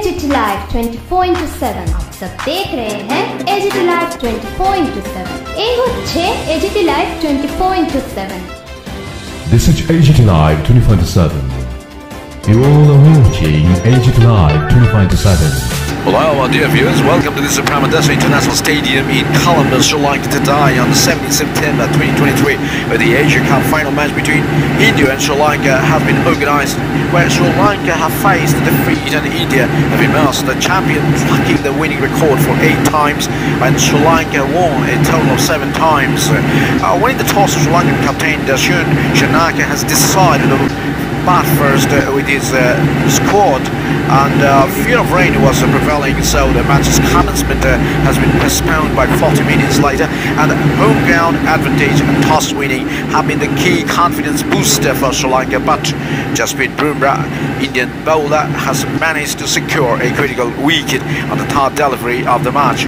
AGT live 24/7 आप सब देख रहे हैं एजीटी लाइव 24/7 এই হচ্ছে AGT live 24/7 This is AGT Live 24/7. You all are watching AGT Live 24/7. Hello, our dear viewers. Welcome to this Pramadasa International Stadium in Columbus, Sri Lanka today on the 17th September 2023, where the Asia Cup final match between India and Sri Lanka has been organised, where Sri Lanka have faced defeat and India have emerged the champion, tracking the winning record for 8 times, and Sri Lanka won a total of 7 times. Winning the toss, Sri Lankan captain SRILANKA has decided to bat first with his squad, and fear of rain was prevailing, so the match's commencement has been postponed by 40 minutes later, and home ground advantage and toss winning have been the key confidence booster for Sri Lanka, but Jasprit Bumrah, Indian bowler, has managed to secure a critical wicket on the third delivery of the match.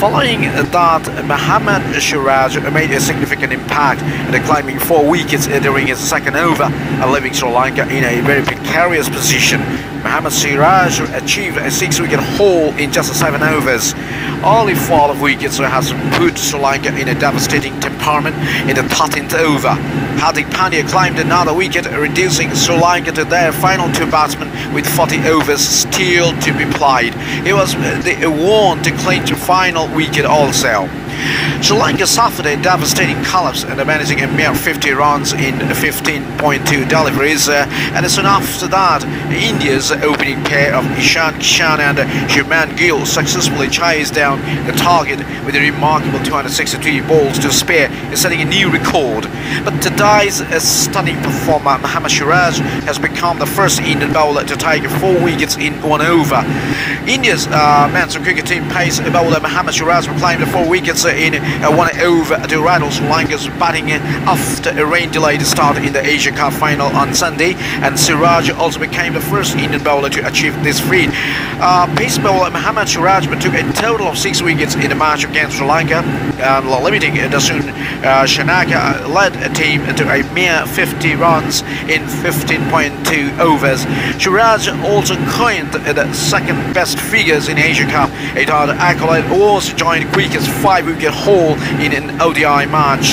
Following that, Mohammad Siraj made a significant impact, claiming 4 wickets during his second over, leaving Sri Lanka in a very precarious position. Mohammad Siraj achieved a 6-wicket haul in just 7 overs. Only fall of wickets has put Sri Lanka in a devastating temperament in the 13th over. Hardik Pandya claimed another wicket, reducing Sri Lanka to their final 2 batsmen with 40 overs still to be played. He was the one to clinch the final wicket also. Sri Lanka suffered a devastating collapse and managing a mere 50 runs in 15.2 deliveries, and soon after that, India's opening pair of Ishan Kishan and Shubman Gill successfully chased down the target with a remarkable 263 balls to spare, setting a new record. But today's stunning performer Mohammad Siraj has become the first Indian bowler to take 4 wickets in 1 over. India's men's cricket team pace bowler Mohammad Siraj claimed 4 wickets in 1 over to rattle Sri Lanka's batting after a rain-delayed start in the Asia Cup final on Sunday, and Siraj also became the first Indian bowler to achieve this feat. Pace bowler Mohammad Siraj took a total of 6 wickets in the match against Sri Lanka, limiting Dasun Shanaka led a team to a mere 50 runs in 15.2 overs. Siraj also coined the second best figures in Asia Cup. A third accolade also joined quickest 5-wicket haul in an ODI match.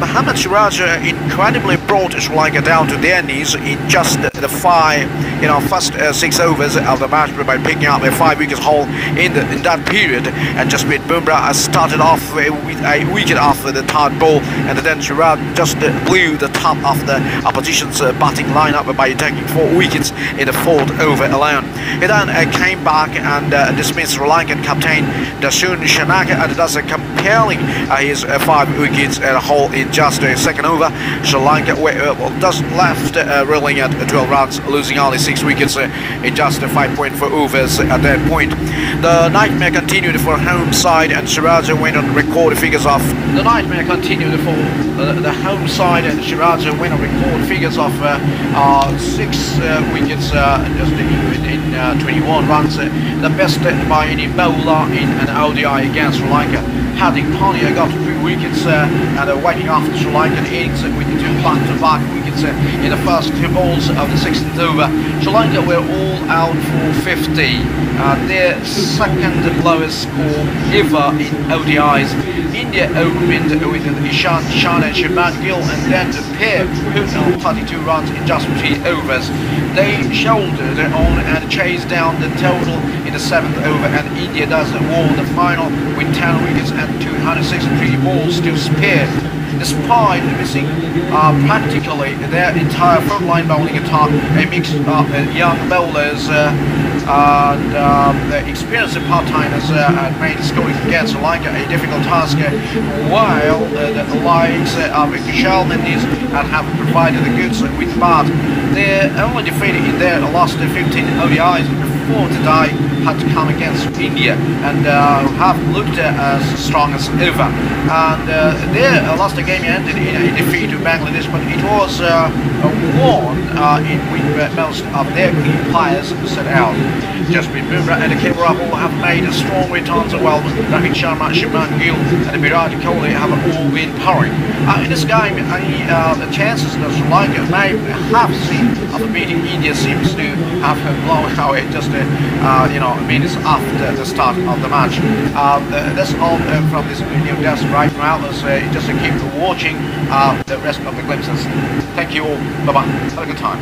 Mohammad Siraj incredibly brought Sri Lanka down to their knees in just the first 6 overs of the match by picking up a 5-wicket haul in that period, and Jasprit Bumrah started off with a wicket after the third ball, and then Siraj just blew the top of the opposition's batting lineup by taking 4 wickets in the 4th over alone. He then came back and dismissed Sri Lankan captain Dasun Shanaka, and thus compelling his 5 wickets at a hole in just a second over. Sri Lanka just left reeling at 12 runs, losing only 6 wickets in just 5.4 overs at that point. The nightmare continued for home side, and Siraj went on record figures of the nightmare continued for the home side, and Siraj went on record figures of 6 wickets just in 21 runs, the best by any bowler in an ODI against Sri Lanka. Hardik Pandya got 3 wickets and wiping off the Sri Lankan innings with 2 back-to-back wickets in the first 2 balls of the 16th over. Sri Lanka were all out for 50, their second lowest score ever in ODIs. India opened with Ishan Kishan and Shubman Gill, and then the pair put on 32 runs in just 3 overs. They shouldered on and chased down the total in the 7th over, and India does won the final with 10 wickets and 263 balls to spare. Despite missing practically their entire frontline bowling attack, a mix of young bowlers and the experienced part-timers made scoring against Sri Lanka a difficult task, while the likes of Kushal Mendis have provided the goods with bat. They're only defeated in their last 15 ODIs before today had to come against India, and have looked as strong as ever. And their last game ended in a defeat to Bangladesh, but it was won in which most of their key players set out. Jasprit Bumrah and KL Rahul have made a strong returns, while Rohit Sharma, Shubman Gill and Virat Kohli have all been powering. In this game, the chances that Sri Lanka may have seen of beating India seems to have blown away just minutes after the start of the match. That's all from this video desk right now. Let's just keep watching the rest of the glimpses. Thank you all. Bye bye. Have a good time.